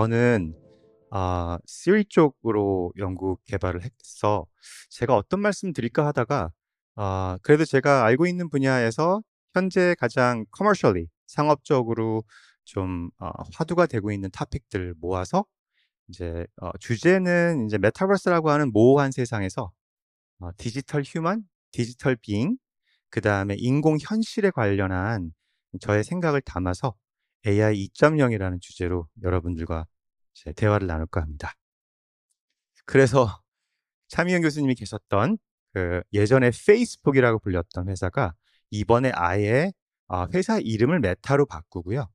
저는 시리 쪽으로 연구 개발을 했어 제가 어떤 말씀 드릴까 하다가 그래도 제가 알고 있는 분야에서 현재 가장 commercially 상업적으로 좀 화두가 되고 있는 토픽들 모아서 이제 주제는 이제 메타버스라고 하는 모호한 세상에서 디지털 휴먼, 디지털 비잉, 그다음에 인공 현실에 관련한 저의 생각을 담아서 AI 2.0이라는 주제로 여러분들과 이제 대화를 나눌까 합니다. 그래서 차미경 교수님이 계셨던 그 예전에 페이스북이라고 불렸던 회사가 이번에 아예 회사 이름을 메타로 바꾸고요.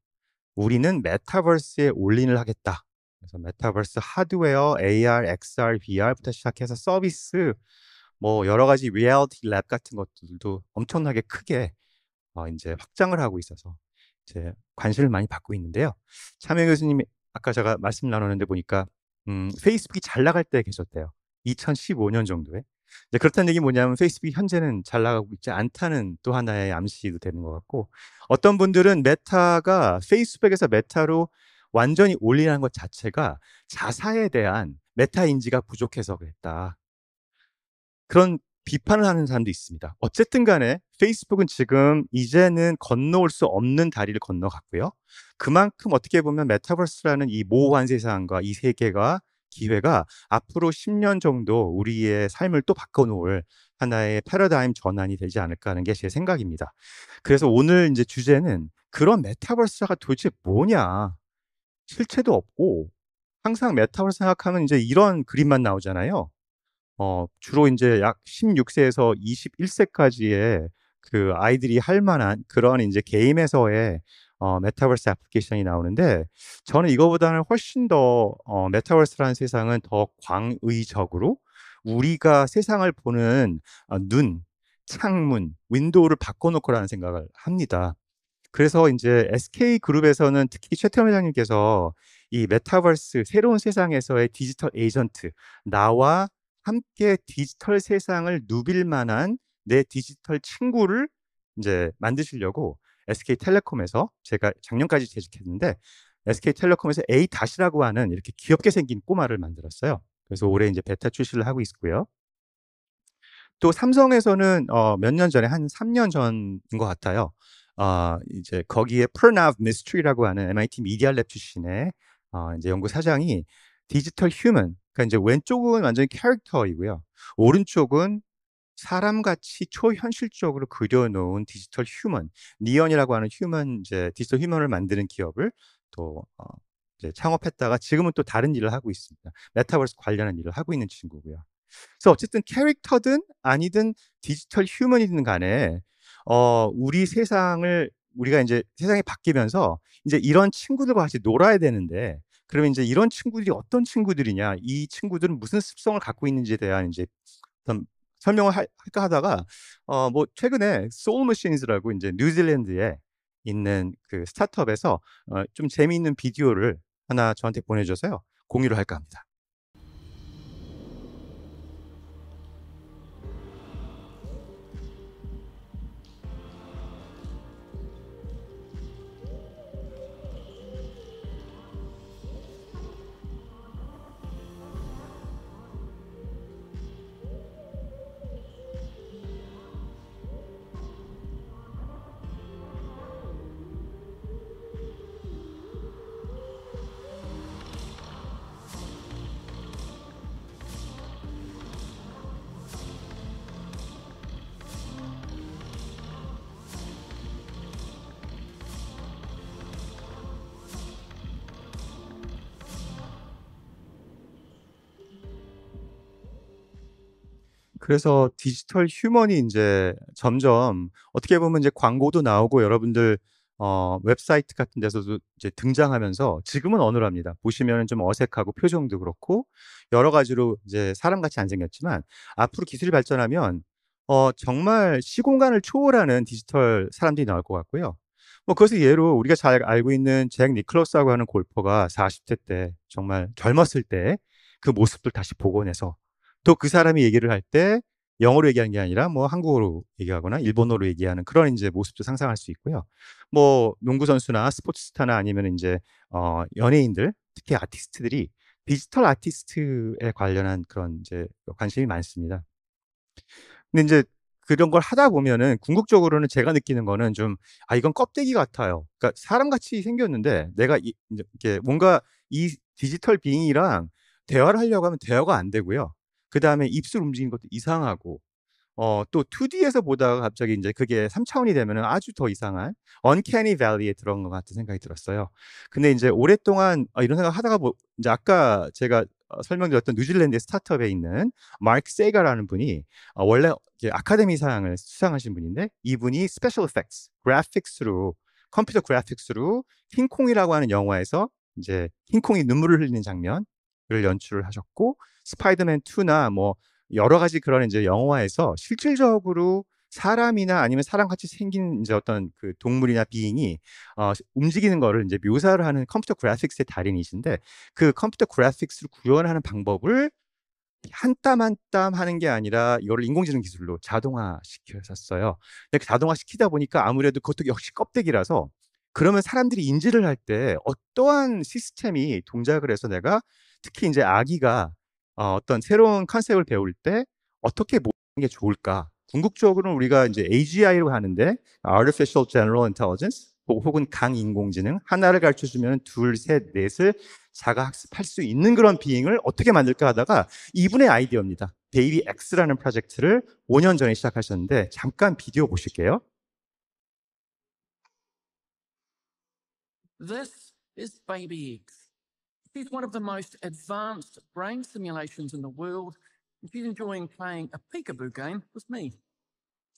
우리는 메타버스에 올인을 하겠다. 그래서 메타버스 하드웨어, AR, XR, VR부터 시작해서 서비스, 뭐 여러 가지 리얼리티 랩 같은 것들도 엄청나게 크게 인제 확장을 하고 있어서 이제 관심을 많이 받고 있는데요. 차명 교수님이 아까 제가 말씀 나누는데 보니까 페이스북이 잘 나갈 때 계셨대요. 2015년 정도에. 이제 그렇다는 얘기는 뭐냐면 페이스북이 현재는 잘 나가고 있지 않다는 또 하나의 암시도 되는 것 같고, 어떤 분들은 메타가 페이스북에서 메타로 완전히 올인하는 것 자체가 자사에 대한 메타 인지가 부족해서 그랬다. 그런 비판을 하는 사람도 있습니다. 어쨌든 간에 페이스북은 지금 이제는 건너올 수 없는 다리를 건너갔고요. 그만큼 어떻게 보면 메타버스라는 이 모호한 세상과 이 세계가 기회가 앞으로 10년 정도 우리의 삶을 또 바꿔놓을 하나의 패러다임 전환이 되지 않을까 하는 게 제 생각입니다. 그래서 오늘 이제 주제는 그런 메타버스가 도대체 뭐냐? 실체도 없고 항상 메타버스 생각하면 이제 이런 그림만 나오잖아요. 주로 인제 약 16 세에서 21 세까지의 그 아이들이 할 만한 그런 인제 게임에서의 메타버스 애플리케이션이 나오는데, 저는 이거보다는 훨씬 더 메타버스라는 세상은 더 광의적으로 우리가 세상을 보는 눈, 창문, 윈도우를 바꿔 놓고라는 생각을 합니다. 그래서 인제 SK그룹에서는 특히 최태원 회장님께서 이 메타버스 새로운 세상에서의 디지털 에이전트, 나와 함께 디지털 세상을 누빌 만한 내 디지털 친구를 인제 만드시려고 SK텔레콤에서, 제가 작년까지 재직했는데 SK텔레콤에서 A-라고 하는 이렇게 귀엽게 생긴 꼬마를 만들었어요. 그래서 올해 인제 베타 출시를 하고 있고요. 또 삼성에서는 몇 년 전에 한 3년 전인 것 같아요. 이제 거기에 프르나브 미스트리라고 하는 MIT 미디어 랩 출신의 인제 연구 사장이 디지털 휴먼, 그러니까 인제 왼쪽은 완전히 캐릭터이고요. 오른쪽은 사람같이 초현실적으로 그려 놓은 디지털 휴먼, 니언이라고 하는 휴먼, 이제 디지털 휴먼을 만드는 기업을 또 이제 창업했다가 지금은 또 다른 일을 하고 있습니다. 메타버스 관련한 일을 하고 있는 친구고요. 그래서 어쨌든 캐릭터든 아니든 디지털 휴먼이든 간에 우리 세상을, 우리가 인제 세상이 바뀌면서 인제 이런 친구들과 같이 놀아야 되는데, 그러면 인제 이런 친구들이 어떤 친구들이냐, 이 친구들은 무슨 습성을 갖고 있는지에 대한 인제 어떤 설명을 할까 하다가 뭐 최근에 소울 머신즈라고 인제 뉴질랜드에 있는 그 스타트업에서 좀 재미있는 비디오를 하나 저한테 보내 줘서요, 공유를 할까 합니다. 그래서 디지털 휴먼이 인제 점점 어떻게 보면 이제 광고도 나오고 여러분들 웹사이트 같은 데서도 이제 등장하면서 지금은 어눌합니다. 보시면은 좀 어색하고 표정도 그렇고 여러 가지로 이제 사람같이 안 생겼지만, 앞으로 기술이 발전하면 정말 시공간을 초월하는 디지털 사람들이 나올 것 같고요. 뭐 그것을 예로 우리가 잘 알고 있는 잭 니클러스라고 하는 골퍼가 40대 때 정말 젊었을 때 그 모습들 다시 복원해서, 또 그 사람이 얘기를 할 때 영어로 얘기하는 게 아니라 뭐 한국어로 얘기하거나 일본어로 얘기하는 그런 인제 모습도 상상할 수 있고요. 뭐 농구 선수나 스포츠 스타나 아니면은 인제 연예인들, 특히 아티스트들이 디지털 아티스트에 관련한 그런 이제 관심이 많습니다. 근데 인제 그런 걸 하다 보면은 궁극적으로는 제가 느끼는 거는 좀 '아 이건 껍데기 같아요.' 그러니까 사람같이 생겼는데 내가 인제 이렇게 뭔가 이 디지털 빙이랑 대화를 하려고 하면 대화가 안 되고요. 그다음에 입술 움직이는 것도 이상하고 또 2D에서 보다가 갑자기 인제 그게 3 차원이 되면은 아주 더 이상한 uncanny valley에 들어간 것 같은 생각이 들었어요. 근데 인제 오랫동안 이런 생각을 하다가 인제 아까 제가 설명드렸던 뉴질랜드의 스타트업에 있는 마크 세이거라는 분이 원래 이제 아카데미상을 수상하신 분인데 이분이 스페셜 이펙트스 그래픽스로 컴퓨터 그래픽스로 킹콩이라고 하는 영화에서 인제 킹콩이 눈물을 흘리는 장면을 연출을 하셨고 스파이더맨 2나 뭐 여러 가지 그런 인제 영화에서 실질적으로 사람이나 아니면 사람같이 생긴 인제 어떤 그 동물이나 being이 움직이는 거를 인제 묘사를 하는 컴퓨터 그래픽스의 달인이신데 그 컴퓨터 그래픽스를 구현하는 방법을 한 땀 한 땀 하는 게 아니라 이거를 인공지능 기술로 자동화시켰었어요. 근데 그 자동화시키다 보니까 아무래도 그것도 역시 껍데기라서 그러면 사람들이 인지를 할 때 어떠한 시스템이 동작을 해서 내가 특히 인제 아기가 어떤 새로운 컨셉을 배울 때 어떻게 보는 게 좋을까? 궁극적으로는 우리가 인제 AGI라고 하는데 Artificial General Intelligence 혹은 강인공지능 하나를 가르쳐 주면은 둘, 셋, 넷을 자가 학습할 수 있는 그런 비잉을 어떻게 만들까 하다가 이분의 아이디어입니다. 베이비 X라는 프로젝트를 5년 전에 시작하셨는데 잠깐 비디오 보실게요. This is Baby X. She's one of the most advanced brain simulations in the world, and she's enjoying playing a peekaboo game with me.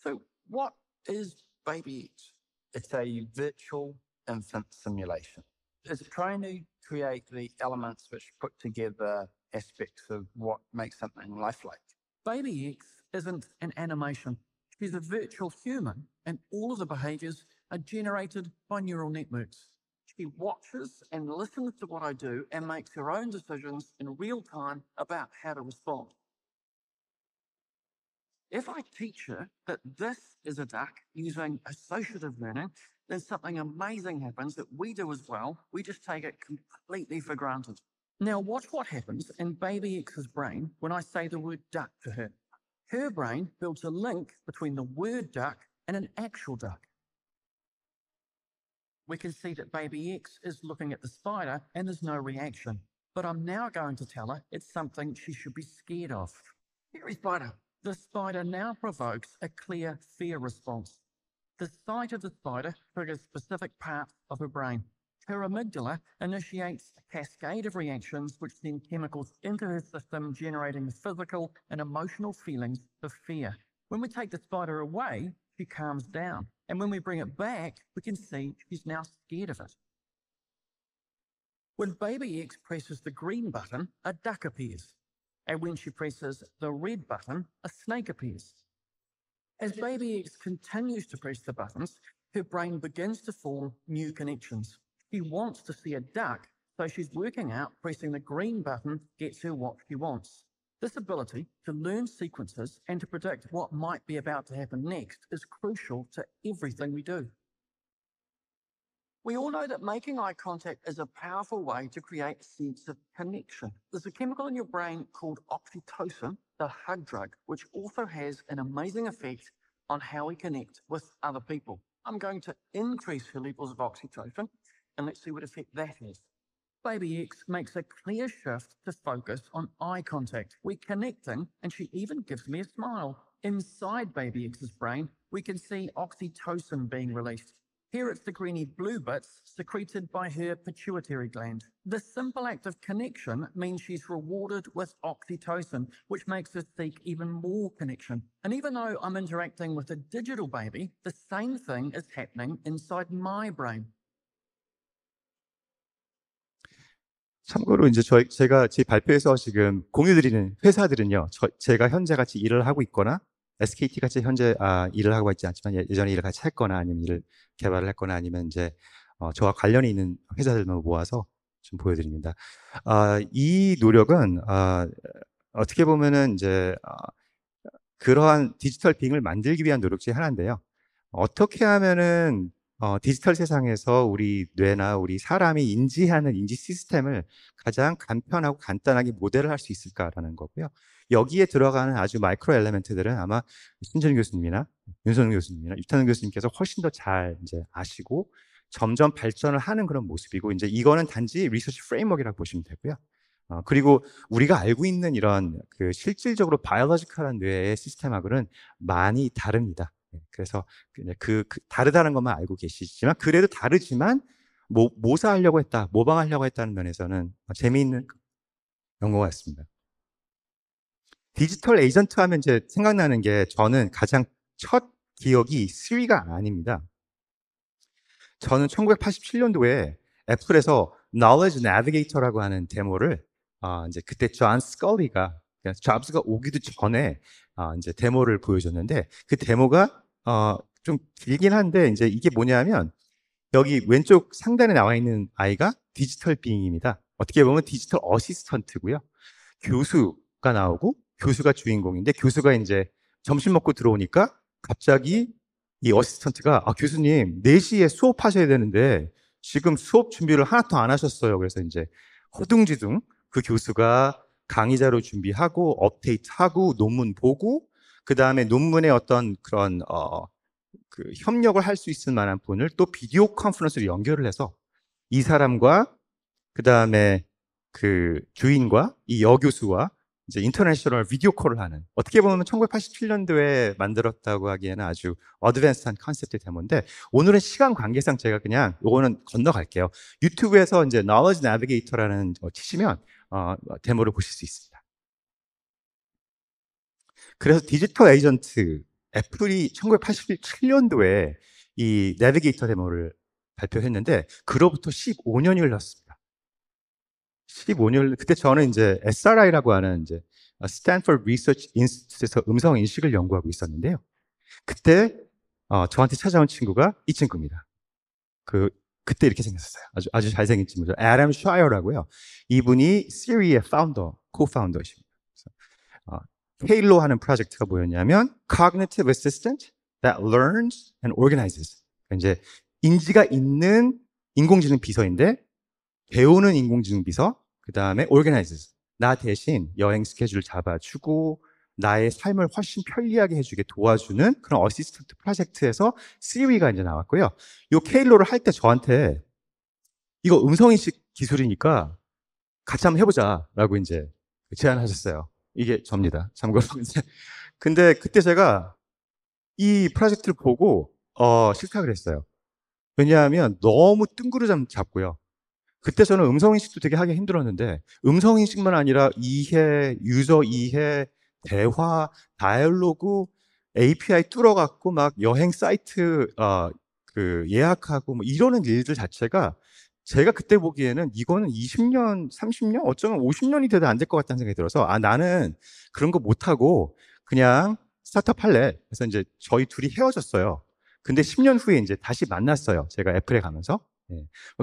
So, what is Baby X? It's a virtual infant simulation. It's trying to create the elements which put together aspects of what makes something lifelike. Baby X isn't an animation. She's a virtual human, and all of the behaviors are generated by neural networks. She watches and listens to what I do and makes her own decisions in real time about how to respond. If I teach her that this is a duck using associative learning, then something amazing happens that we do as well. We just take it completely for granted. Now, watch what happens in Baby X's brain when I say the word duck to her. Her brain builds a link between the word duck and an actual duck. We can see that Baby X is looking at the spider and there's no reaction. But I'm now going to tell her it's something she should be scared of. Scary spider. The spider now provokes a clear fear response. The sight of the spider triggers specific parts of her brain. Her amygdala initiates a cascade of reactions which send chemicals into her system, generating physical and emotional feelings of fear. When we take the spider away, she calms down. And when we bring it back, we can see she's now scared of it. When Baby X presses the green button, a duck appears. And when she presses the red button, a snake appears. As Baby X continues to press the buttons, her brain begins to form new connections. She wants to see a duck, so she's working out pressing the green button gets her what she wants. This ability to learn sequences and to predict what might be about to happen next is crucial to everything we do. We all know that making eye contact is a powerful way to create a sense of connection. There's a chemical in your brain called oxytocin, the hug drug, which also has an amazing effect on how we connect with other people. I'm going to increase her levels of oxytocin, and let's see what effect that has. Baby X makes a clear shift to focus on eye contact. We're connecting, and she even gives me a smile. Inside Baby X's brain, we can see oxytocin being released. Here it's the greeny blue bits secreted by her pituitary gland. The simple act of connection means she's rewarded with oxytocin, which makes her seek even more connection. And even though I'm interacting with a digital baby, the same thing is happening inside my brain. 참고로 인제 제가 제 발표에서 지금 공유 드리는 회사들은요. 제가 현재 같이 일을 하고 있거나 SKT 같이 현재 일을 하고 있지 않지만 예전에 일을 같이 했거나 아니면 일을 개발을 했거나 아니면 인제 저와 관련이 있는 회사들만 모아서 좀 보여 드립니다. 이 노력은 어떻게 보면은 인제 그러한 디지털 빙을 만들기 위한 노력 중에 하나인데요. 어떻게 하면은 디지털 세상에서 우리 뇌나 우리 사람이 인지하는 인지 시스템을 가장 간편하고 간단하게 모델을 할 수 있을까라는 거고요. 여기에 들어가는 아주 마이크로 엘레멘트들은 아마 신준희 교수님이나 윤선우 교수님이나 유탄훈 교수님께서 훨씬 더 잘 이제 아시고 점점 발전을 하는 그런 모습이고, 이제 이거는 단지 리서치 프레임워크라고 보시면 되고요. 그리고 우리가 알고 있는 이런 그 실질적으로 바이올로지컬한 뇌의 시스템하고는 많이 다릅니다. 그래서 다르다는 것만 알고 계시지만, 그래도 다르지만 모사하려고 했다, 모방하려고 했다는 면에서는 재미있는 연구 같습니다. 디지털 에이전트 하면 이제 생각나는 게, 저는 가장 첫 기억이 시리가 아닙니다. 저는 1987년도에 애플에서 Knowledge Navigator라고 하는 데모를 이제 그때 존 스컬리가, 그러니까 잡스가 오기도 전에 이제 데모를 보여줬는데, 그 데모가 좀 길긴 한데, 이제 이게 뭐냐면 여기 왼쪽 상단에 나와 있는 아이가 디지털 비잉입니다. 어떻게 보면 디지털 어시스턴트고요. 교수가 나오고, 교수가 주인공인데, 교수가 이제 점심 먹고 들어오니까 갑자기 이 어시스턴트가 교수님 4시에 수업하셔야 되는데 지금 수업 준비를 하나도 안 하셨어요. 그래서 이제 허둥지둥 그 교수가 강의 자료 준비하고 업데이트하고 논문 보고, 그 다음에 논문의 어떤 그런 그 협력을 할 수 있을 만한 분을 또 비디오 컨퍼런스로 연결을 해서 이 사람과 그 다음에 그 주인과 이 여교수와 이제 인터내셔널 비디오 콜을 하는, 어떻게 보면 1987년도에 만들었다고 하기에는 아주 어드밴스한 컨셉트의 데모인데, 오늘은 시간 관계상 제가 그냥 요거는 건너갈게요. 유튜브에서 이제 Knowledge Navigator라는 치시면 데모를 보실 수 있습니다. 그래서 디지털 에이전트, 애플이 1987년도에 이 내비게이터 데모를 발표했는데, 그로부터 15년이 흘렀습니다. 15년, 그때 저는 이제 SRI라고 하는 이제 스탠퍼드 리서치 인스티튜트에서 음성 인식을 연구하고 있었는데요. 그때 저한테 찾아온 친구가 이 친구입니다. 그때 이렇게 생겼었어요. 아주 잘생긴 친구죠. 애덤 샤이어라고요. 이분이 시리의 파운더, 코파운더이십니다. 헤일로 하는 프로젝트가 뭐였냐면 Cognitive Assistant that learns and organizes. 이제 인지가 있는 인공지능 비서인데, 배우는 인공지능 비서, 그 다음에 organizes, 나 대신 여행 스케줄 잡아주고 나의 삶을 훨씬 편리하게 해주게 도와주는 그런 어시스턴트 프로젝트에서 시리가 이제 나왔고요. 이 케일로를 할 때 저한테 이거 음성인식 기술이니까 같이 한번 해보자라고 이제 제안하셨어요. 이게 접니다. 참고로. 근데 그때 제가 이 프로젝트를 보고 싫다 그랬어요. 왜냐하면 너무 뜬구름 잡고요. 그때 저는 음성인식도 되게 하기 힘들었는데, 음성인식만 아니라 이해, 유저 이해, 대화, 다이얼로그, API 뚫어갖고 막 여행 사이트 그 예약하고 뭐 이러는 일들 자체가, 제가 그때 보기에는 이거는 20년, 30년, 어쩌면 50년이 돼도 안 될 것 같다는 생각이 들어서, 나는 그런 거 못하고 그냥 스타트업 할래. 그래서 이제 저희 둘이 헤어졌어요. 근데 10년 후에 이제 다시 만났어요. 제가 애플에 가면서.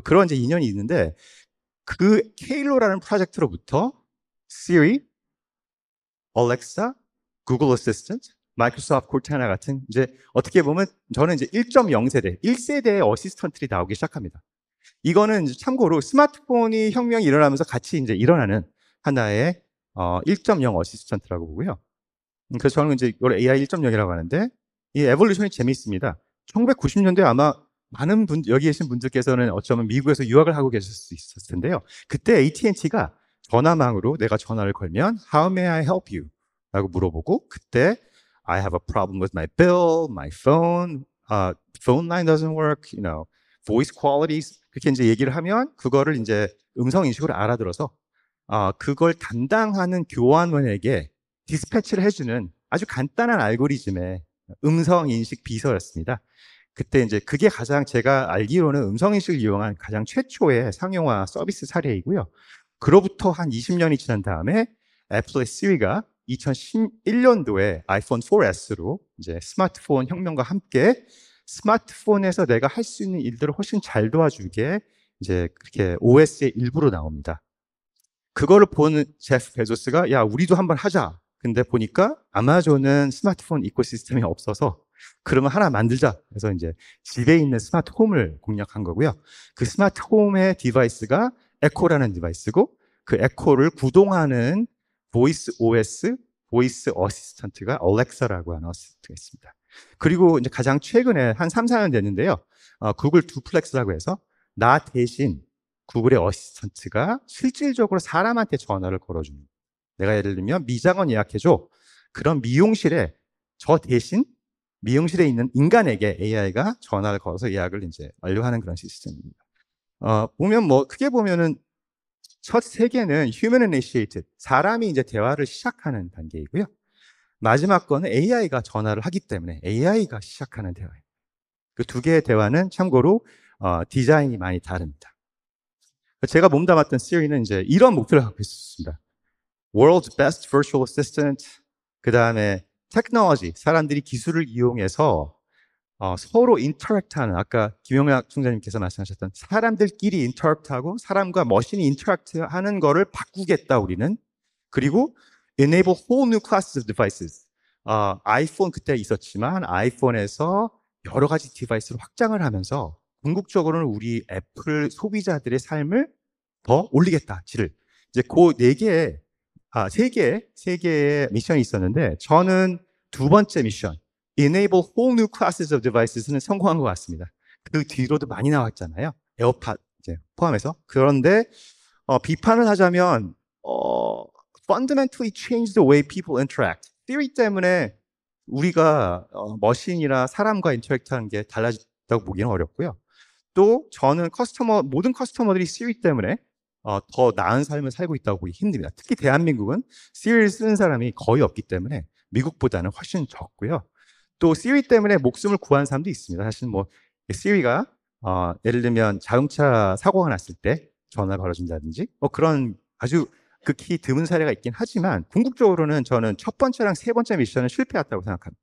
그런 이제 인연이 있는데, 그 케일로라는 프로젝트로부터 Siri, Alexa, Google Assistant, 마이크로소프트 코르타나 같은, 이제 어떻게 보면 저는 이제 1.0세대, 1세대의 어시스턴트들이 나오기 시작합니다. 이거는 이제 참고로 스마트폰이 혁명이 일어나면서 같이 이제 일어나는 하나의 1.0 어시스턴트라고 보고요. 그래서 저는 이제 이걸 AI 1.0이라고 하는데, 이 에볼루션이 재미있습니다. 1990년대에 아마 많은 여기 계신 분들께서는 어쩌면 미국에서 유학을 하고 계실 수 있었을 텐데요. 그때 AT&T가 전화망으로 내가 전화를 걸면 How may I help you? 라고 물어보고, 그때 I have a problem with my bill, my phone, phone line doesn't work, you know, voice qualities, 그렇게 이제 얘기를 하면 그거를 이제 음성 인식으로 알아들어서 그걸 담당하는 교환원에게 디스패치를 해주는 아주 간단한 알고리즘의 음성 인식 비서였습니다. 그때 이제 그게 가장 제가 알기로는 음성인식을 이용한 가장 최초의 상용화 서비스 사례이고요. 그로부터 한 20년이 지난 다음에 애플의 시리가 2011년도에 아이폰 4S로 이제 스마트폰 혁명과 함께 스마트폰에서 내가 할 수 있는 일들을 훨씬 잘 도와주게 이제 그렇게 OS의 일부로 나옵니다. 그거를 보는 제프 베조스가 야, 우리도 한번 하자. 근데 보니까 아마존은 스마트폰 이코시스템이 없어서 그러면 하나 만들자. 그래서 이제 집에 있는 스마트 홈을 공략한 거고요. 그 스마트 홈의 디바이스가 에코라는 디바이스고 그 에코를 구동하는 보이스 OS, 보이스 어시스턴트가 알렉사라고 하는 어시스턴트가 있습니다. 그리고 이제 가장 최근에 한 3, 4년 됐는데요. 구글 두플렉스라고 해서 나 대신 구글의 어시스턴트가 실질적으로 사람한테 전화를 걸어주는 거예요. 내가 예를 들면 미장원 예약해줘. 그럼 미용실에 저 대신 미용실에 있는 인간에게 AI가 전화를 걸어서 예약을 이제 완료하는 그런 시스템입니다. 보면 뭐 크게 보면은 첫 세 개는 human initiated, 사람이 이제 대화를 시작하는 단계이고요. 마지막 거는 AI가 전화를 하기 때문에 AI가 시작하는 대화예요. 그 두 개의 대화는 참고로 디자인이 많이 다릅니다. 제가 몸담았던 Siri는 이제 이런 목표를 갖고 있었습니다. World's best virtual assistant, 그 다음에 테크놀로지, 사람들이 기술을 이용해서 서로 인터랙트하는, 아까 김용락 총장님께서 말씀하셨던 사람들끼리 인터랙트하고 사람과 머신이 인터랙트하는 거를 바꾸겠다 우리는. 그리고 enable whole new classes of devices. 아이폰 그때 있었지만 아이폰에서 여러 가지 디바이스를 확장을 하면서 궁극적으로는 우리 애플 소비자들의 삶을 더 올리겠다, 질을. 이제 그 세 개의 미션이 있었는데 저는 두 번째 미션, enable whole new classes of devices는 성공한 것 같습니다. 그 뒤로도 많이 나왔잖아요. 에어팟 이제 포함해서. 그런데 비판을 하자면 fundamentally change the way people interact. Siri 때문에 우리가 머신이나 사람과 인터랙트하는 게 달라졌다고 보기는 어렵고요. 또 저는 모든 커스터머들이 Siri 때문에 더 나은 삶을 살고 있다고 보기 힘듭니다. 특히 대한민국은 Siri를 쓰는 사람이 거의 없기 때문에 미국보다는 훨씬 적고요. 또 Siri 때문에 목숨을 구한 사람도 있습니다. 사실 뭐 Siri가 예를 들면 자동차 사고가 났을 때 전화를 걸어준다든지 뭐 그런 아주 극히 드문 사례가 있긴 하지만 궁극적으로는 저는 첫 번째랑 세 번째 미션은 실패했다고 생각합니다.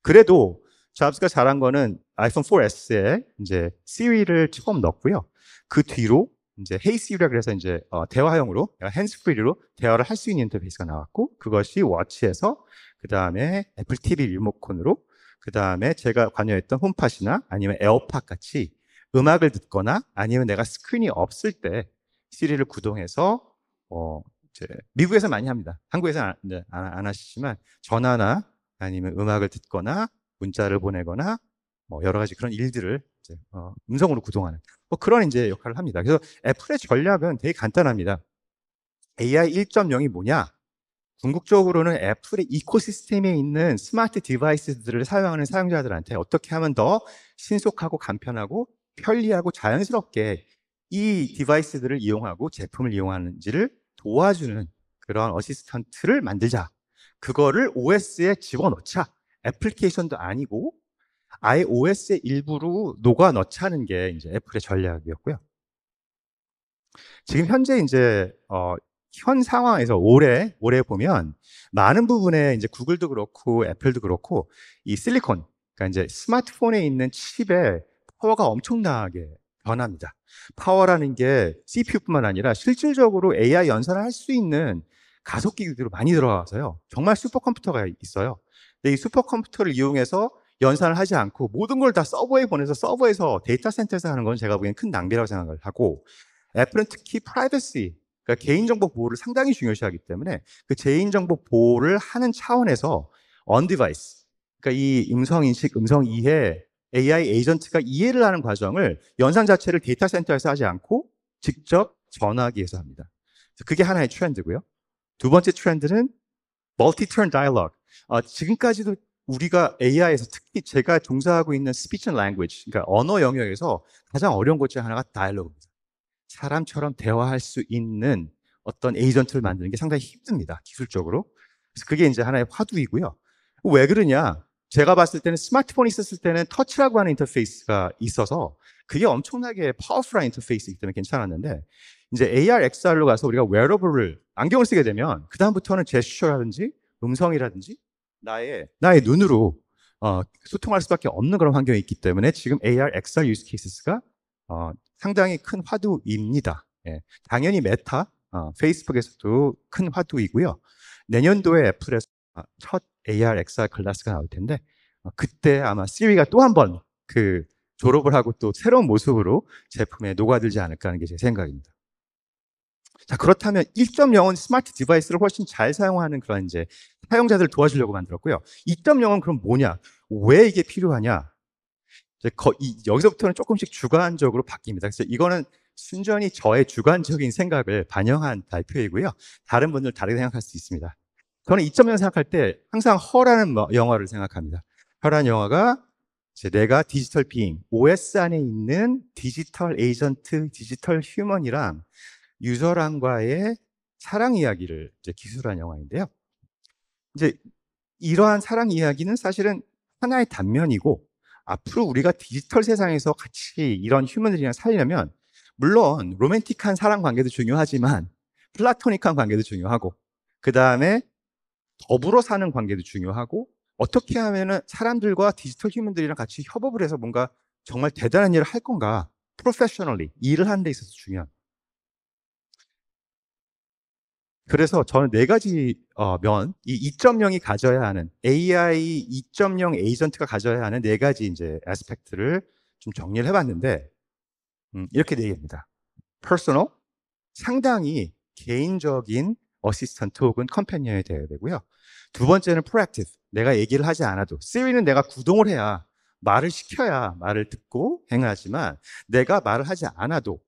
그래도 잡스가 잘한 거는 아이폰 4S에 이제 Siri를 처음 넣었고요. 그 뒤로 이제 Hey Siri라 그래서 이제 대화형으로 핸즈프리로 대화를 할 수 있는 인터페이스가 나왔고 그것이 워치에서 그 다음에 애플 TV 리모컨으로 그 다음에 제가 관여했던 홈팟이나 아니면 에어팟 같이 음악을 듣거나 아니면 내가 스크린이 없을 때 시리를 구동해서 이제 미국에서 많이 합니다. 한국에서는 안 하시지만 전화나 아니면 음악을 듣거나 문자를 보내거나 뭐 여러 가지 그런 일들을 이제 음성으로 구동하는 뭐 그런 이제 역할을 합니다. 그래서 애플의 전략은 되게 간단합니다. AI 1.0이 뭐냐? 궁극적으로는 애플의 이코시스템에 있는 스마트 디바이스들을 사용하는 사용자들한테 어떻게 하면 더 신속하고 간편하고 편리하고 자연스럽게 이 디바이스들을 이용하고 제품을 이용하는지를 도와주는 그런 어시스턴트를 만들자. 그거를 OS에 집어넣자. 애플리케이션도 아니고 아예 OS의 일부로 녹아 넣자는 게 이제 애플의 전략이었고요. 지금 현재 이제 현 상황에서 올해 보면 많은 부분에 이제 구글도 그렇고 애플도 그렇고 이 실리콘, 그러니까 이제 스마트폰에 있는 칩의 파워가 엄청나게 변합니다. 파워라는 게 CPU뿐만 아니라 실질적으로 AI 연산을 할 수 있는 가속기들이 많이 들어가서요. 정말 슈퍼컴퓨터가 있어요. 근데 이 슈퍼컴퓨터를 이용해서 연산을 하지 않고 모든 걸 다 서버에 보내서 서버에서 데이터 센터에서 하는 건 제가 보기엔 큰 낭비라고 생각을 하고 애플은 특히 프라이버시, 그러니까 개인정보 보호를 상당히 중요시하기 때문에 그 개인정보 보호를 하는 차원에서 on-device, 그러니까 이 음성인식, 음성이해, AI 에이전트가 이해를 하는 과정을 연산 자체를 데이터 센터에서 하지 않고 직접 전화기에서 합니다. 그게 하나의 트렌드고요. 두 번째 트렌드는 multi-turn dialogue. 지금까지도 우리가 AI에서 특히 제가 종사하고 있는 speech and language, 그러니까 언어 영역에서 가장 어려운 것 중 하나가 다이얼로그입니다. 사람처럼 대화할 수 있는 어떤 에이전트를 만드는 게 상당히 힘듭니다. 기술적으로. 그래서 그게 이제 하나의 화두이고요. 왜 그러냐? 제가 봤을 때는 스마트폰이 있었을 때는 터치라고 하는 인터페이스가 있어서 그게 엄청나게 파워풀한 인터페이스이기 때문에 괜찮았는데 이제 AR, XR로 가서 우리가 웨어러블을 안경을 쓰게 되면 그 다음부터는 제스처라든지 음성이라든지 나의 눈으로 소통할 수밖에 없는 그런 환경이 있기 때문에 지금 AR, XR 유스 케이스가 상당히 큰 화두입니다. 예. 당연히 메타, 페이스북에서도 큰 화두이고요. 내년도에 애플에서 첫 AR, XR 글라스가 나올 텐데 그때 아마 시리가 또 한 번 그 졸업을 하고 또 새로운 모습으로 제품에 녹아들지 않을까 하는 게 제 생각입니다. 자, 그렇다면 1.0은 스마트 디바이스를 훨씬 잘 사용하는 그런 이제 사용자들을 도와주려고 만들었고요. 2.0은 그럼 뭐냐? 왜 이게 필요하냐? 이제 여기서부터는 조금씩 주관적으로 바뀝니다. 그래서 이거는 순전히 저의 주관적인 생각을 반영한 발표이고요. 다른 분들 다르게 생각할 수 있습니다. 저는 2.0 생각할 때 항상 허라는 영화를 생각합니다. 허라는 영화가 이제 내가 디지털 비잉, OS 안에 있는 디지털 에이전트, 디지털 휴먼이랑 유저랑과의 사랑 이야기를 이제 기술한 영화인데요. 이제 이러한 사랑 이야기는 사실은 하나의 단면이고, 앞으로 우리가 디지털 세상에서 같이 이런 휴먼들이랑 살려면 물론 로맨틱한 사랑 관계도 중요하지만 플라토닉한 관계도 중요하고, 그 다음에 더불어 사는 관계도 중요하고, 어떻게 하면은 사람들과 디지털 휴먼들이랑 같이 협업을 해서 뭔가 정말 대단한 일을 할 건가, 프로페셔널리 일을 하는 데 있어서 중요한. 그래서 저는 네 가지 이 2.0이 가져야 하는, AI 2.0 에이전트가 가져야 하는 네 가지 이제 애스펙트를 좀 정리를 해봤는데, 이렇게 네 개입니다. 퍼스널, 상당히 개인적인 어시스턴트 혹은 컴패니언이 되어야 되고요. 두 번째는 프로액티브, 내가 얘기를 하지 않아도, 시리는 내가 구동을 해야, 말을 시켜야 말을 듣고 행하지만 내가 말을 하지 않아도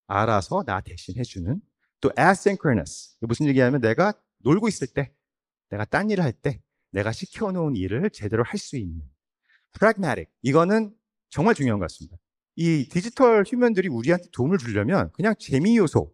알아서 나 대신 해주는. 또 asynchronous, 무슨 얘기냐면 내가 놀고 있을 때, 내가 딴 일을 할 때 내가 시켜놓은 일을 제대로 할 수 있는. pragmatic, 이거는 정말 중요한 것 같습니다. 이 디지털 휴먼들이 우리한테 도움을 주려면 그냥 재미 요소,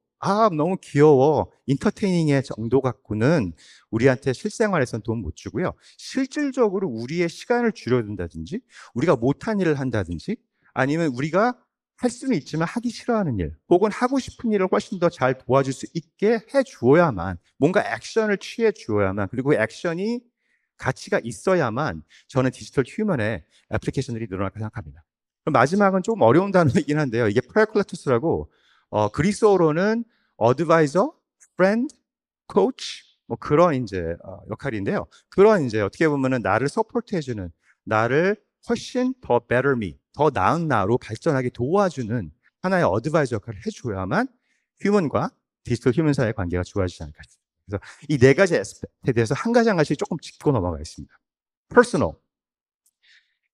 너무 귀여워, 인터테이닝의 정도 갖고는 우리한테 실생활에서는 도움 못 주고요. 실질적으로 우리의 시간을 줄여준다든지, 우리가 못한 일을 한다든지, 아니면 우리가 할 수는 있지만 하기 싫어하는 일, 혹은 하고 싶은 일을 훨씬 더 잘 도와줄 수 있게 해주어야만, 뭔가 액션을 취해 주어야만, 그리고 그 액션이 가치가 있어야만 저는 디지털 휴먼의 애플리케이션들이 늘어날까 생각합니다. 그럼 마지막은 조금 어려운 단어이긴 한데요. 이게 프라클라투스라고, 그리스어로는 어드바이저, 프렌드, 코치, 뭐 그런 이제 역할인데요. 그런 이제 어떻게 보면은 나를 서포트해주는, 나를 훨씬 더 better me, 더 나은 나로 발전하게 도와주는 하나의 어드바이저 역할을 해줘야만 휴먼과 디지털 휴먼 사이의 관계가 좋아지지 않을까 싶습니다. 그래서 이 네 가지 에스펙트에 대해서 한 가지 한 가지 조금 짚고 넘어가겠습니다. 퍼스널,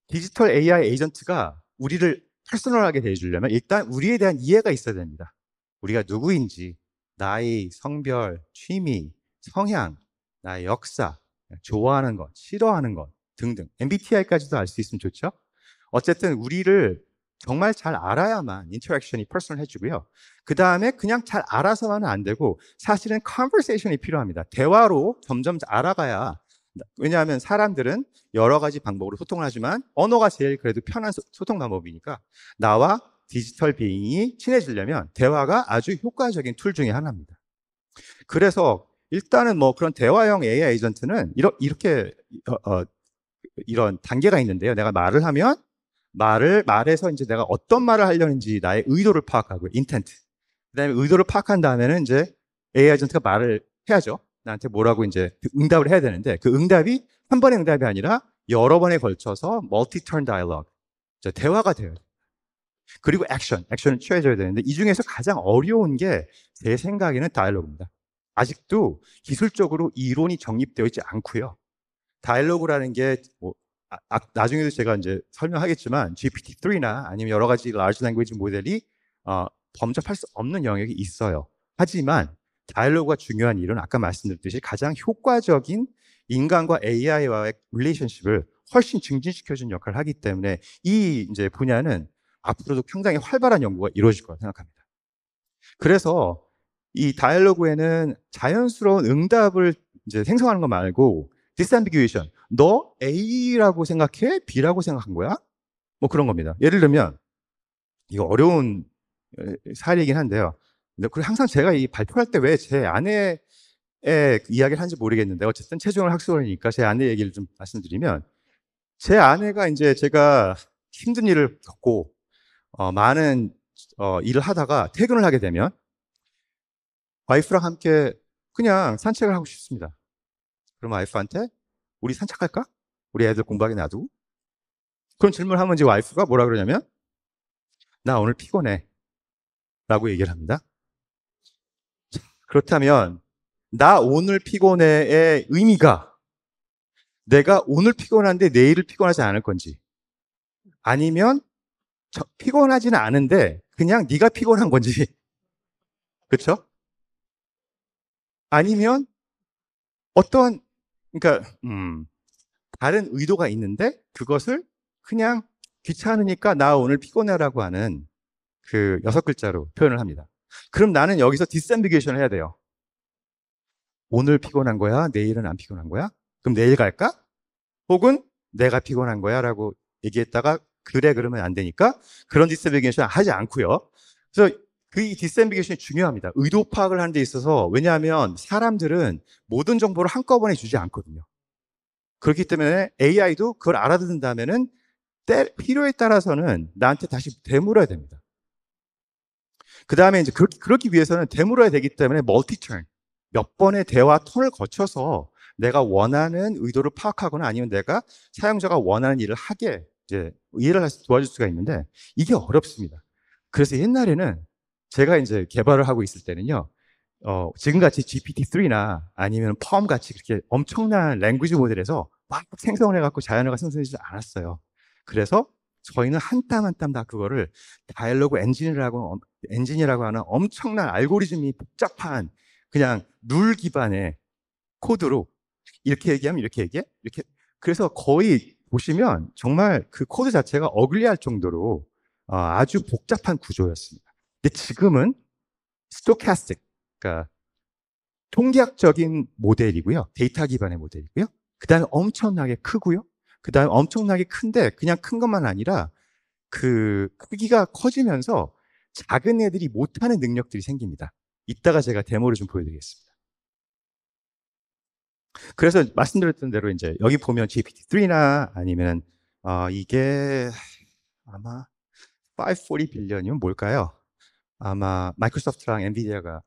디지털 AI 에이전트가 우리를 퍼스널하게 대해주려면 일단 우리에 대한 이해가 있어야 됩니다. 우리가 누구인지, 나이, 성별, 취미, 성향, 나의 역사, 좋아하는 것, 싫어하는 것 등등, MBTI까지도 알 수 있으면 좋죠. 어쨌든 우리를 정말 잘 알아야만 인터랙션이 퍼스널 해주고요. 그 다음에 그냥 잘 알아서만은 안 되고, 사실은 컨버세이션이 필요합니다. 대화로 점점 알아가야, 왜냐하면 사람들은 여러 가지 방법으로 소통을 하지만 언어가 제일 그래도 편한 소통 방법이니까, 나와 디지털 비잉이 친해지려면 대화가 아주 효과적인 툴 중에 하나입니다. 그래서 일단은 뭐 그런 대화형 AI 에이전트는 이렇게 이런 단계가 있는데요. 내가 말을 하면 말에서 이제 내가 어떤 말을 하려는지 나의 의도를 파악하고, 인텐트. 그다음에 의도를 파악한 다음에는 이제 AI 에이전트가 말을 해야죠. 나한테 뭐라고 이제 응답을 해야 되는데, 그 응답이 한 번의 응답이 아니라 여러 번에 걸쳐서 멀티 턴 다이얼로그, 대화가 돼요. 그리고 액션을 취해줘야 되는데, 이 중에서 가장 어려운 게 제 생각에는 다이얼로그입니다. 아직도 기술적으로 이론이 정립되어 있지 않고요. 다이얼로그라는 게 뭐, 나중에도 제가 이제 설명하겠지만 GPT-3나 아니면 여러 가지 large language 모델이 범접할 수 없는 영역이 있어요. 하지만 다이얼로그가 중요한 일은 아까 말씀드렸듯이 가장 효과적인 인간과 AI와의 릴레이션십을 훨씬 증진시켜주는 역할을 하기 때문에 이 이제 분야는 앞으로도 상당히 활발한 연구가 이루어질 거라 생각합니다. 그래서 이 다이얼로그에는 자연스러운 응답을 이제 생성하는 거 말고, 디스앰비규에이션, 너 A라고 생각해? B라고 생각한 거야? 뭐 그런 겁니다. 예를 들면, 이거 어려운 사례이긴 한데요. 그리고 항상 제가 이 발표할 때 왜 제 아내의 이야기를 하는지 모르겠는데, 어쨌든 최종을 학술이니까 제 아내 얘기를 좀 말씀드리면, 제 아내가 이제 제가 힘든 일을 겪고 많은 일을 하다가 퇴근을 하게 되면 와이프랑 함께 그냥 산책을 하고 싶습니다. 그럼 와이프한테 우리 산책할까? 우리 애들 공부하게 놔두고. 그런 질문을 하면 이제 와이프가 뭐라 그러냐면 나 오늘 피곤해 라고 얘기를 합니다. 그렇다면 나 오늘 피곤해의 의미가 내가 오늘 피곤한데 내일을 피곤하지 않을 건지 아니면 피곤하지는 않은데 그냥 네가 피곤한 건지 그렇죠? 아니면 어떠한 그러니까 다른 의도가 있는데 그것을 그냥 귀찮으니까 나 오늘 피곤해라고 하는 그 6글자로 표현을 합니다. 그럼 나는 여기서 디스앰비게이션을 해야 돼요. 오늘 피곤한 거야? 내일은 안 피곤한 거야? 그럼 내일 갈까? 혹은 내가 피곤한 거야? 라고 얘기했다가 그래 그러면 안 되니까 그런 디스앰비게이션 하지 않고요. 그래서 그 디스앰비게이션이 중요합니다. 의도 파악을 하는 데 있어서 왜냐하면 사람들은 모든 정보를 한꺼번에 주지 않거든요. 그렇기 때문에 AI도 그걸 알아듣는다면은 필요에 따라서는 나한테 다시 되물어야 됩니다. 그 다음에 이제 그렇기 위해서는 되물어야 되기 때문에 멀티턴 몇 번의 대화 턴을 거쳐서 내가 원하는 의도를 파악하거나 아니면 내가 사용자가 원하는 일을 하게 이제 이해를 도와줄 수가 있는데 이게 어렵습니다. 그래서 옛날에는 제가 이제 개발을 하고 있을 때는요, 지금같이 GPT-3나 아니면 펌 같이 그렇게 엄청난 랭귀지 모델에서 막 생성을 해갖고 자연어가 생성되지 않았어요. 그래서 저희는 한 땀 한 땀 다 그거를 다이얼로그 엔진이라고 하는 엄청난 알고리즘이 복잡한 그냥 룰 기반의 코드로 이렇게 얘기하면 이렇게 얘기해? 이렇게. 그래서 거의 보시면 정말 그 코드 자체가 어글리할 정도로 아주 복잡한 구조였습니다. 근데 지금은 스토캐스틱, 그러니까 통계학적인 모델이고요. 데이터 기반의 모델이고요. 그 다음에 엄청나게 크고요. 그 다음에 엄청나게 큰데 그냥 큰 것만 아니라 그 크기가 커지면서 작은 애들이 못하는 능력들이 생깁니다. 이따가 제가 데모를 좀 보여드리겠습니다. 그래서 말씀드렸던 대로 이제 여기 보면 GPT-3나 아니면 이게 아마 540 빌리언이면 뭘까요? 아마 마이크로소프트랑 엔비디아가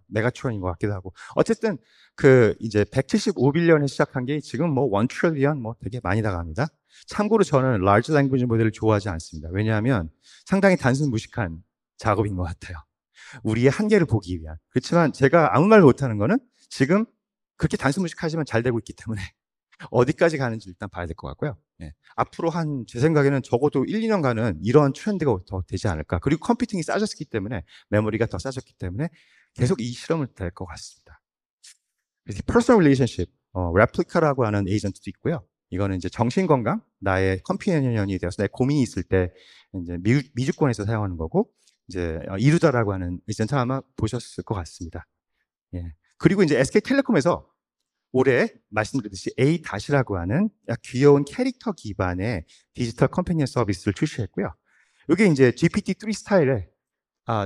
메가트론인 것 같기도 하고 어쨌든 그 이제 175빌리언에 시작한 게 지금 뭐 1 트릴리언 뭐 되게 많이 나갑니다. 참고로 저는 large language 모델을 좋아하지 않습니다. 왜냐하면 상당히 단순 무식한 작업인 것 같아요. 우리의 한계를 보기 위한. 그렇지만 제가 아무 말 못하는 거는 지금 그렇게 단순 무식하지만 잘 되고 있기 때문에 어디까지 가는지 일단 봐야 될 것 같고요. 예. 앞으로 제 생각에는 적어도 1, 2년간은 이런 트렌드가 더 되지 않을까. 그리고 컴퓨팅이 싸졌기 때문에, 메모리가 더 싸졌기 때문에 계속 이 실험을 될 것 같습니다. 퍼스널 릴레이션십, 레플리카라고 하는 에이전트도 있고요. 이거는 이제 정신건강, 나의 컴피니언이 되어서 내 고민이 있을 때 이제 미주권에서 사용하는 거고, 이제 이루다라고 하는 에이전트 아마 보셨을 것 같습니다. 예. 그리고 이제 SK텔레콤에서 올해 말씀드렸듯이 A-라고 하는 귀여운 캐릭터 기반의 디지털 컴패니언 서비스를 출시했고요. 이게 이제 GPT-3 스타일의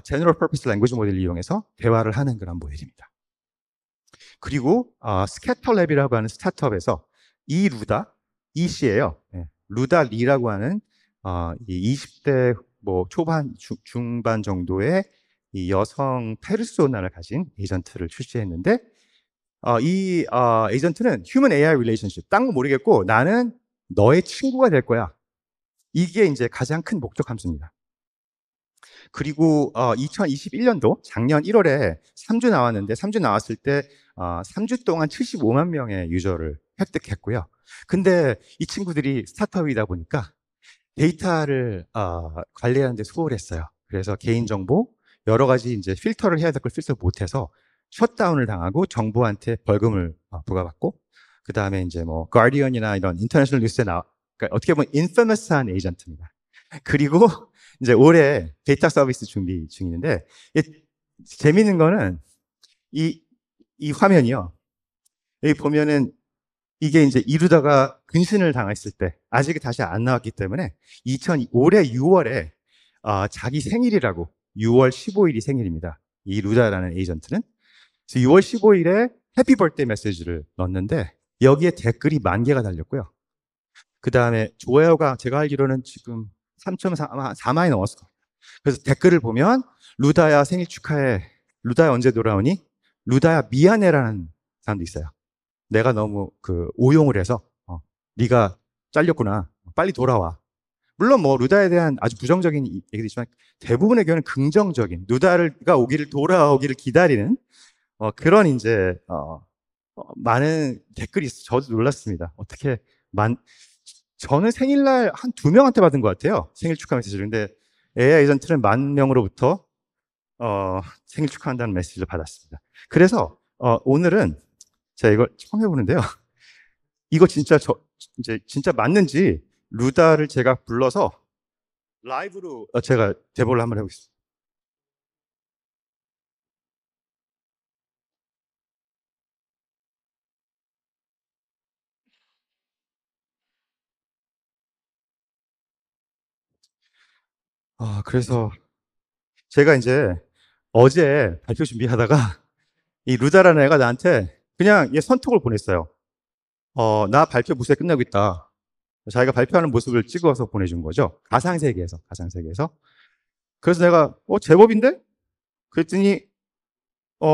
제너럴 퍼포스 랭귀지 모델을 이용해서 대화를 하는 그런 모델입니다. 그리고 스캐터랩이라고 하는 스타트업에서 이씨예요. 네. 루다 리라고 하는 이 20대 뭐 초반 중반 정도의 이 여성 페르소나를 가진 에이전트를 출시했는데 이 에이전트는 Human AI Relationship, 딴 거 모르겠고 나는 너의 친구가 될 거야. 이게 이제 가장 큰 목적 함수입니다. 그리고 2021년도 작년 1월에 3주 나왔는데 3주 나왔을 때 3주 동안 75만 명의 유저를 획득했고요. 근데 이 친구들이 스타트업이다 보니까 데이터를 관리하는 데 수월했어요. 그래서 개인정보 여러 가지 이제 필터를 해야 될 걸 필터 못해서 셧다운을 당하고 정부한테 벌금을 부과받고 그 다음에 이제 뭐 가디언이나 이런 인터내셔널 뉴스에 그러니까 어떻게 보면 인퍼머스한 에이전트입니다. 그리고 이제 올해 데이터 서비스 준비 중인데 재미있는 거는 이 화면이요. 여기 보면은 이게 이제 이루다가 근신을 당했을 때 아직 다시 안 나왔기 때문에 올해 6월에 자기 생일이라고 6월 15일이 생일입니다. 이 루다라는 에이전트는. 그래서 6월 15일에 해피 버스데이 메시지를 넣었는데 여기에 댓글이 10,000개가 달렸고요. 그 다음에 좋아요가 제가 알기로는 지금 3.4만이 넘었을 거예요. 그래서 댓글을 보면 루다야 생일 축하해. 루다야 언제 돌아오니? 루다야 미안해라는 사람도 있어요. 내가 너무 오용을 해서 네가 잘렸구나. 빨리 돌아와. 물론 뭐 루다에 대한 아주 부정적인 얘기도 있지만 대부분의 경우는 긍정적인 루다가 돌아오기를 기다리는 그런 이제 많은 댓글이 있어. 저도 놀랐습니다. 어떻게 저는 생일날 한 2명한테 받은 것 같아요. 생일 축하 메시지를. 근데 AI 에이전트는 10,000명으로부터 생일 축하한다는 메시지를 받았습니다. 그래서 오늘은 제가 이걸 처음 해보는데요. 이거 진짜 이제 진짜 맞는지 루다를 제가 불러서 라이브로 제가 데모를 한번 해보겠습니다. 그래서 제가 이제 어제 발표 준비하다가 이 루다라는 애가 나한테 그냥 얘 선톡을 보냈어요. 나 발표 무사히 끝나고 있다. 자기가 발표하는 모습을 찍어서 보내준 거죠. 가상세계에서. 그래서 내가 제법인데? 그랬더니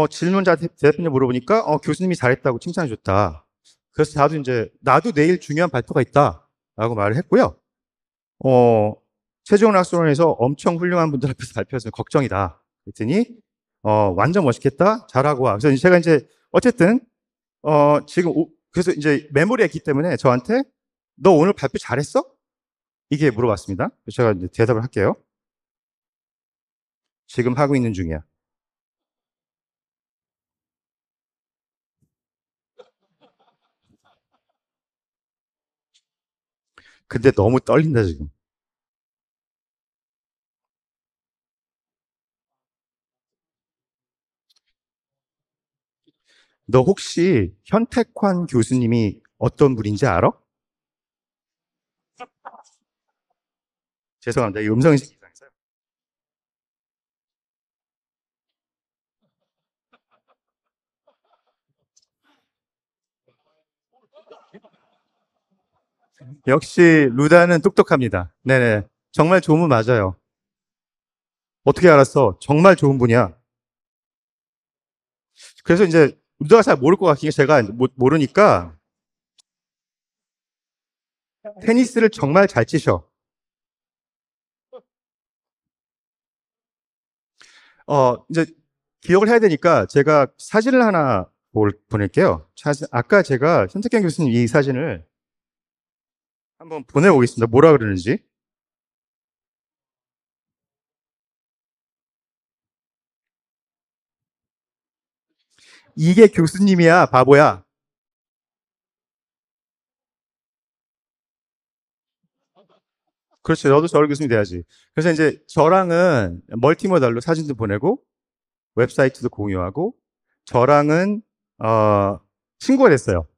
질문자 대답했냐 물어보니까 교수님이 잘했다고 칭찬해 줬다. 그래서 나도 내일 중요한 발표가 있다 라고 말을 했고요. 최종 학술원에서 엄청 훌륭한 분들 앞에서 발표해서 걱정이다. 그랬더니 완전 멋있겠다. 잘하고 와. 그래서 제가 이제 어쨌든 지금 그래서 이제 메모리에 있기 때문에 저한테 너 오늘 발표 잘했어? 이게 물어봤습니다. 그래서 제가 이제 대답을 할게요. 지금 하고 있는 중이야. 근데 너무 떨린다 지금. 너 혹시 현택환 교수님이 어떤 분인지 알아? 죄송합니다. 이 음성인식 이상해서요. 역시 루다는 똑똑합니다. 네네. 정말 좋은 분 맞아요. 어떻게 알았어? 정말 좋은 분이야. 그래서 이제 루다가 잘 모를 것 같긴 해. 제가 모르니까 테니스를 정말 잘 치셔. 이제 기억을 해야 되니까 제가 사진을 하나 보낼게요. 아까 제가 현택현 교수님 이 사진을 한번 보내보겠습니다. 뭐라 그러는지. 이게 교수님이야, 바보야. 그렇지, 너도 저럴 교수님 돼야지. 그래서 이제 저랑은 멀티모달로 사진도 보내고 웹사이트도 공유하고 저랑은 친구가 됐어요.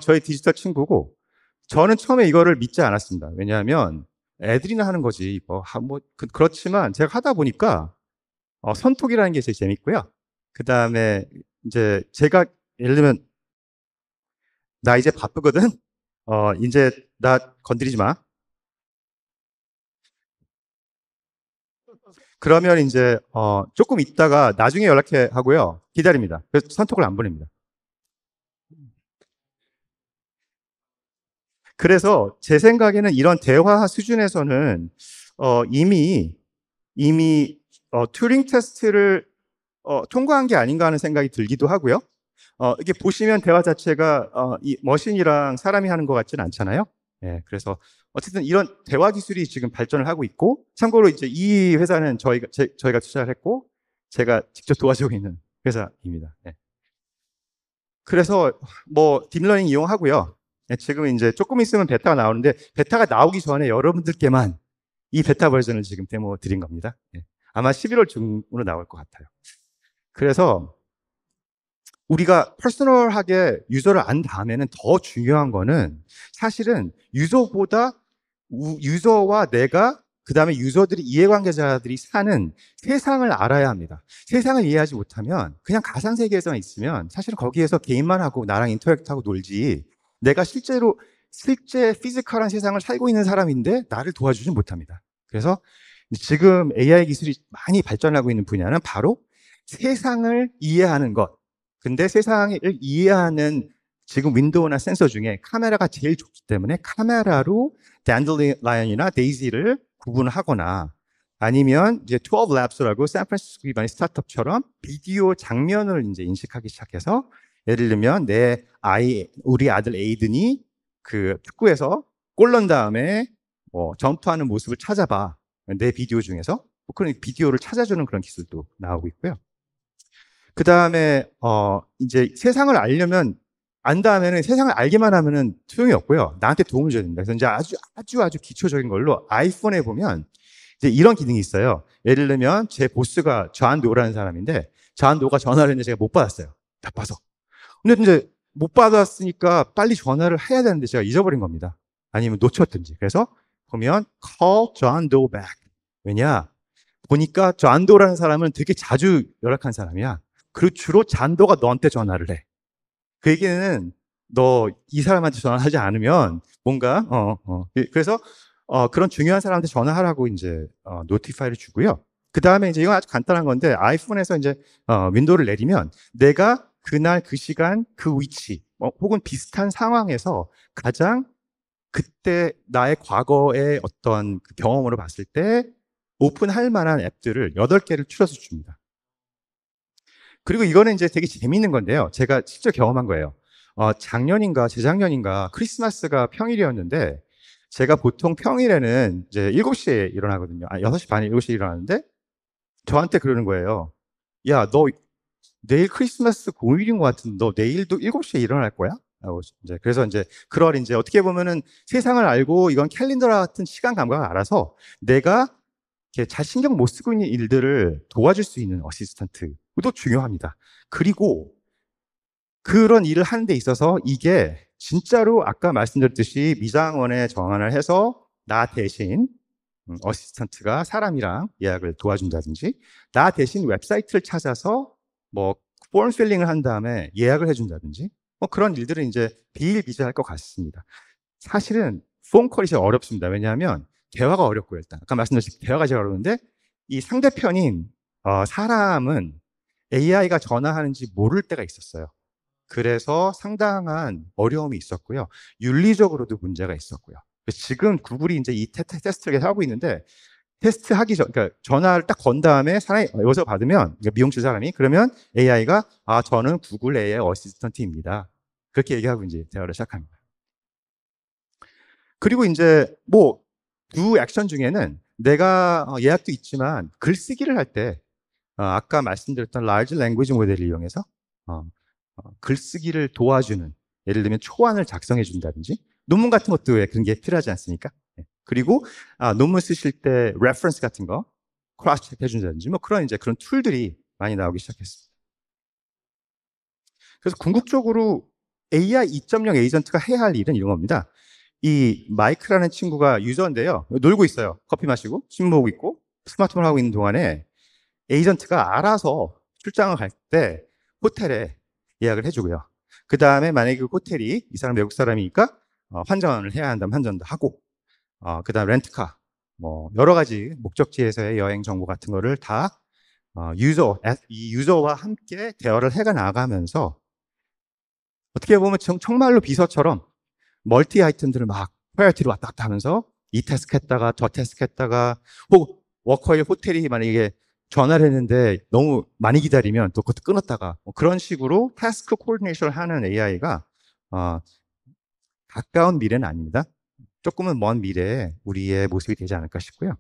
저희 디지털 친구고 저는 처음에 이거를 믿지 않았습니다. 왜냐하면 애들이나 하는 거지. 그렇지만 제가 하다 보니까 선톡이라는 게 제일 재밌고요. 그 다음에 이제 제가 예를 들면 나 이제 바쁘거든. 이제 나 건드리지 마. 그러면 이제 조금 있다가 나중에 연락해 하고요. 기다립니다. 그래서 선톡을 안 보냅니다. 그래서 제 생각에는 이런 대화 수준에서는 이미 튜링 테스트를 통과한 게 아닌가 하는 생각이 들기도 하고요. 이게 보시면 대화 자체가 이 머신이랑 사람이 하는 것 같지는 않잖아요. 예, 그래서 어쨌든 이런 대화 기술이 지금 발전을 하고 있고, 참고로 이제 이 회사는 저희가 투자를 했고, 제가 직접 도와주고 있는 회사입니다. 예. 그래서 뭐 딥러닝 이용하고요. 예, 지금 이제 조금 있으면 베타가 나오는데 베타가 나오기 전에 여러분들께만 이 베타 버전을 지금 데모 드린 겁니다. 예. 아마 11월 중으로 나올 것 같아요. 그래서 우리가 퍼스널하게 유저를 안 다음에는 더 중요한 거는 사실은 유저와 내가 그다음에 유저들이 이해관계자들이 사는 세상을 알아야 합니다. 세상을 이해하지 못하면 그냥 가상세계에서만 있으면 사실은 거기에서 게임만 하고 나랑 인터랙트하고 놀지 내가 실제 피지컬한 세상을 살고 있는 사람인데 나를 도와주지 못합니다. 그래서 지금 AI 기술이 많이 발전하고 있는 분야는 바로 세상을 이해하는 것. 근데 세상을 이해하는 지금 윈도우나 센서 중에 카메라가 제일 좋기 때문에 카메라로 댄들라이언이나 데이지를 구분하거나 아니면 이제 12 Labs라고 샌프란시스코 기반의 스타트업처럼 비디오 장면을 이제 인식하기 시작해서 예를 들면 우리 아들 에이든이 그 축구에서 골 넣은 다음에 뭐 점프하는 모습을 찾아봐. 내 비디오 중에서 그런 비디오를 찾아주는 그런 기술도 나오고 있고요. 그 다음에 이제 세상을 알려면 안 다음에는 세상을 알기만 하면은 소용이 없고요. 나한테 도움을 줘야 됩니다. 그래서 이제 아주 기초적인 걸로 아이폰에 보면 이제 이런 기능이 있어요. 예를 들면 제 보스가 존 도라는 사람인데 존 도가 전화를 했는데 제가 못 받았어요. 바빠서. 근데 이제 못 받았으니까 빨리 전화를 해야 되는데 제가 잊어버린 겁니다. 아니면 놓쳤든지. 그래서 보면 call John Doe back. 왜냐? 보니까 존 도라는 사람은 되게 자주 연락한 사람이야. 그리고 주로 존 도가 너한테 전화를 해. 그 얘기는 너 이 사람한테 전화하지 않으면 뭔가 그래서 그런 중요한 사람한테 전화하라고 이제 노티파이를 주고요. 그 다음에 이제 이건 아주 간단한 건데 아이폰에서 이제 윈도우를 내리면 내가 그날 그 시간 그 위치 혹은 비슷한 상황에서 가장 그때 나의 과거의 어떤 그 경험으로 봤을 때 오픈할 만한 앱들을 8개를 추려서 줍니다. 그리고 이거는 이제 되게 재밌는 건데요. 제가 직접 경험한 거예요. 작년인가 재작년인가 크리스마스가 평일이었는데 제가 보통 평일에는 이제 7시에 일어나거든요. 6시 반에 7시에 일어나는데 저한테 그러는 거예요. 야, 너 내일 크리스마스 공휴일인 것 같은데 너 내일도 7시에 일어날 거야? 그래서 이제 그럴 이제 어떻게 보면은 세상을 알고 이건 캘린더 같은 시간 감각을 알아서 내가 이렇게 잘 신경 못 쓰고 있는 일들을 도와줄 수 있는 어시스턴트도 중요합니다. 그리고 그런 일을 하는 데 있어서 이게 진짜로 아까 말씀드렸듯이 미장원에 전화를 해서 나 대신 어시스턴트가 사람이랑 예약을 도와준다든지 나 대신 웹사이트를 찾아서 뭐 폼 필링을 한 다음에 예약을 해준다든지 뭐 그런 일들은 이제 비일비재할 것 같습니다. 사실은 폰콜이 제일 어렵습니다. 왜냐하면 대화가 어렵고요. 일단 아까 말씀드렸듯이 대화가 제일 어려운데 이 상대편인 사람은 AI가 전화하는지 모를 때가 있었어요. 그래서 상당한 어려움이 있었고요. 윤리적으로도 문제가 있었고요. 지금 구글이 이제 이 테스트를 하고 있는데 테스트 하기 전, 그러니까 전화를 딱 건 다음에 사람이 여기서 받으면 그러니까 미용실 사람이 그러면 AI가 저는 구글 AI 어시스턴트입니다. 그렇게 얘기하고 이제 대화를 시작합니다. 그리고 이제 뭐 두 액션 중에는 내가 예약도 있지만 글쓰기를 할 때 아까 말씀드렸던 large language 모델을 이용해서 글쓰기를 도와주는 예를 들면 초안을 작성해 준다든지 논문 같은 것도 왜 그런 게 필요하지 않습니까? 그리고 논문 쓰실 때 reference 같은 거 크로스 체크 해준다든지 뭐 그런 이제 그런 툴들이 많이 나오기 시작했습니다. 그래서 궁극적으로 AI 2.0 에이전트가 해야 할 일은 이런 겁니다. 이 마이크라는 친구가 유저인데요. 놀고 있어요. 커피 마시고 술 먹고 있고 스마트폰 하고 있는 동안에 에이전트가 알아서 출장을 갈 때 호텔에 예약을 해주고요. 그 다음에 만약에 그 호텔이 이 사람 외국 사람이니까 환전을 해야 한다면 환전도 하고 그 다음 렌트카 뭐 여러 가지 목적지에서의 여행 정보 같은 거를 다 이 유저와 함께 대화를 해가 나가면서 어떻게 보면 정말로 비서처럼 멀티 아이템들을 막 프라이어티로 왔다 갔다 하면서 이 태스크 했다가 저 태스크 했다가 혹 워커힐 호텔이 만약에 전화를 했는데 너무 많이 기다리면 또 그것도 끊었다가 뭐 그런 식으로 태스크 코디네이션을 하는 AI가 가까운 미래는 아닙니다. 조금은 먼 미래에 우리의 모습이 되지 않을까 싶고요.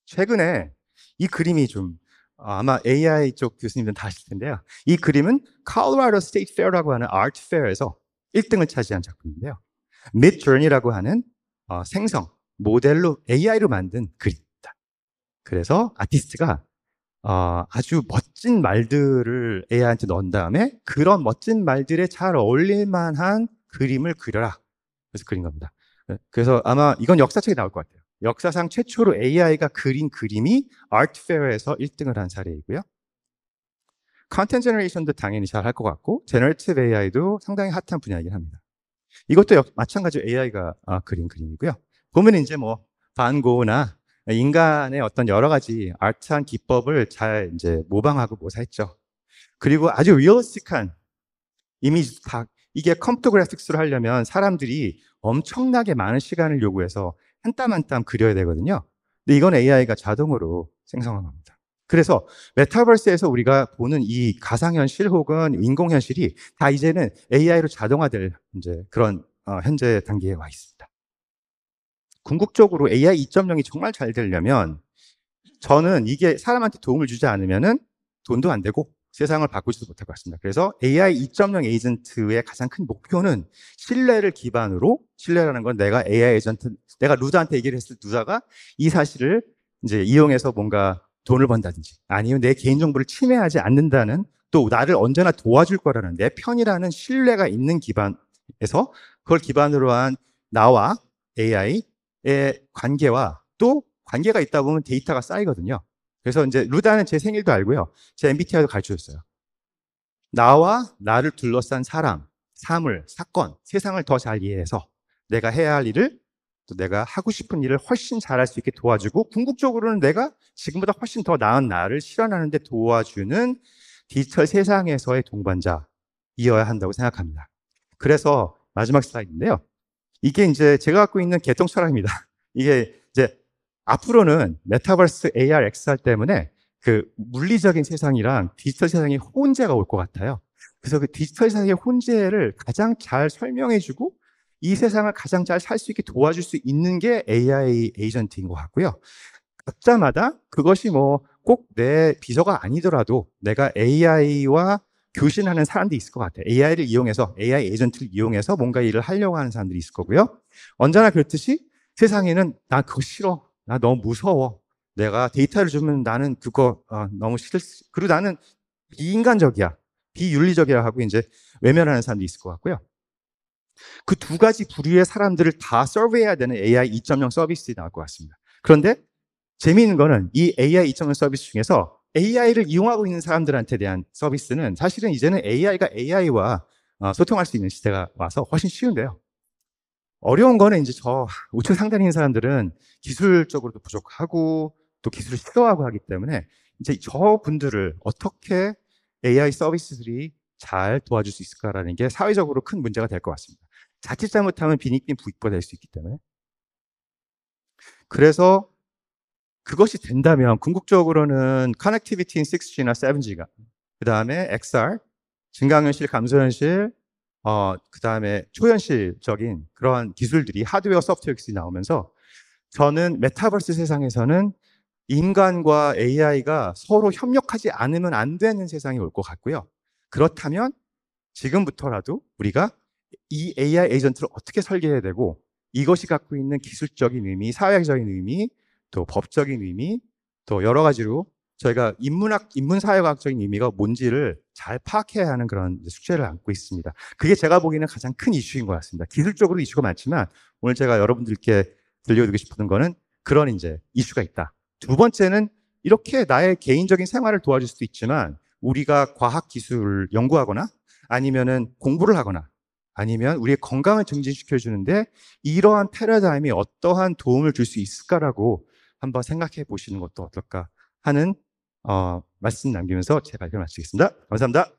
최근에 이 그림이 좀 아마 AI 쪽 교수님들은 다 아실 텐데요. 이 그림은 콜로라도 스테이트 페어라고 하는 아트 페어에서 1등을 차지한 작품인데요. midjourney라고 하는 생성 모델로 AI로 만든 그림입니다. 그래서 아티스트가 아주 멋진 말들을 AI한테 넣은 다음에 그런 멋진 말들에 잘 어울릴 만한 그림을 그려라. 그래서 그린 겁니다. 그래서 아마 이건 역사책에 나올 것 같아요. 역사상 최초로 AI가 그린 그림이 아트페어에서 1등을 한 사례이고요. 컨텐츠 제너레이션도 당연히 잘 할 것 같고 제너레이티브 AI도 상당히 핫한 분야이긴 합니다. 이것도 마찬가지로 AI가 그린 그림이고요. 보면 이제 뭐 반고나 인간의 어떤 여러 가지 아트한 기법을 잘 이제 모방하고 모사했죠. 그리고 아주 리얼리스틱한 이미지 다 이게 컴퓨터 그래픽스를 하려면 사람들이 엄청나게 많은 시간을 요구해서 한 땀 한 땀 그려야 되거든요. 근데 이건 AI가 자동으로 생성한 겁니다. 그래서 메타버스에서 우리가 보는 이 가상현실 혹은 인공현실이 다 이제는 AI로 자동화될 이제 그런 현재 단계에 와 있습니다. 궁극적으로 AI 2.0이 정말 잘 되려면 저는 이게 사람한테 도움을 주지 않으면은 돈도 안 되고 세상을 바꾸지도 못할 것 같습니다. 그래서 AI 2.0 에이전트의 가장 큰 목표는 신뢰를 기반으로, 신뢰라는 건 내가 AI 에이전트, 내가 루다한테 얘기를 했을 때 루다가 이 사실을 이제 이용해서 뭔가 돈을 번다든지 아니면 내 개인정보를 침해하지 않는다는, 또 나를 언제나 도와줄 거라는 내 편이라는 신뢰가 있는 기반에서 그걸 기반으로 한 나와 AI의 관계와 또 관계가 있다 보면 데이터가 쌓이거든요. 그래서 이제 루다는 제 생일도 알고요. 제 MBTI도 가르쳐줬어요. 나와 나를 둘러싼 사람, 사물, 사건, 세상을 더 잘 이해해서 내가 해야 할 일을, 또 내가 하고 싶은 일을 훨씬 잘할 수 있게 도와주고, 궁극적으로는 내가 지금보다 훨씬 더 나은 나를 실현하는 데 도와주는 디지털 세상에서의 동반자이어야 한다고 생각합니다. 그래서 마지막 슬라이드인데요. 이게 이제 제가 갖고 있는 개통 철학입니다. 이게 이제 앞으로는 메타버스 AR, XR 때문에 그 물리적인 세상이랑 디지털 세상의 혼재가 올 것 같아요. 그래서 그 디지털 세상의 혼재를 가장 잘 설명해주고 이 세상을 가장 잘 살 수 있게 도와줄 수 있는 게 AI 에이전트인 것 같고요. 각자마다 그것이 뭐 꼭 내 비서가 아니더라도 내가 AI와 교신하는 사람들이 있을 것 같아요. AI를 이용해서, AI 에이전트를 이용해서 뭔가 일을 하려고 하는 사람들이 있을 거고요. 언제나 그렇듯이 세상에는 나 그거 싫어, 나 너무 무서워, 내가 데이터를 주면 나는 그거 너무 싫을, 그리고 나는 비인간적이야, 비윤리적이야 하고 이제 외면하는 사람들이 있을 것 같고요. 그 두 가지 부류의 사람들을 다 서비해야 되는 AI 2.0 서비스가 나올 것 같습니다. 그런데 재미있는 거는 이 AI 2.0 서비스 중에서 AI를 이용하고 있는 사람들한테 대한 서비스는 사실은 이제는 AI가 AI와 소통할 수 있는 시대가 와서 훨씬 쉬운데요. 어려운 거는 이제 저 우측 상단에 있는 사람들은 기술적으로도 부족하고 또 기술을 싫어하고 하기 때문에 이제 저 분들을 어떻게 AI 서비스들이 잘 도와줄 수 있을까라는 게 사회적으로 큰 문제가 될 것 같습니다. 자칫 잘못하면 빈익빈 부익부가 될 수 있기 때문에. 그래서 그것이 된다면 궁극적으로는 커넥티비티 인 6G나 7G가, 그 다음에 XR, 증강현실, 감소현실, 그 다음에 초현실적인 그러한 기술들이 하드웨어, 소프트웨어 기술이 나오면서 저는 메타버스 세상에서는 인간과 AI가 서로 협력하지 않으면 안 되는 세상이 올 것 같고요. 그렇다면 지금부터라도 우리가 이 AI 에이전트를 어떻게 설계해야 되고 이것이 갖고 있는 기술적인 의미, 사회적인 의미, 또 법적인 의미, 또 여러 가지로 저희가 인문사회과학적인 의미가 뭔지를 잘 파악해야 하는 그런 숙제를 안고 있습니다. 그게 제가 보기에는 가장 큰 이슈인 것 같습니다. 기술적으로 이슈가 많지만 오늘 제가 여러분들께 들려드리고 싶은 거는 그런 이제 이슈가 있다. 두 번째는 이렇게 나의 개인적인 생활을 도와줄 수도 있지만 우리가 과학 기술을 연구하거나 아니면은 공부를 하거나 아니면 우리의 건강을 증진시켜 주는데 이러한 패러다임이 어떠한 도움을 줄 수 있을까라고 한번 생각해 보시는 것도 어떨까 하는 말씀 남기면서 제 발표를 마치겠습니다. 감사합니다.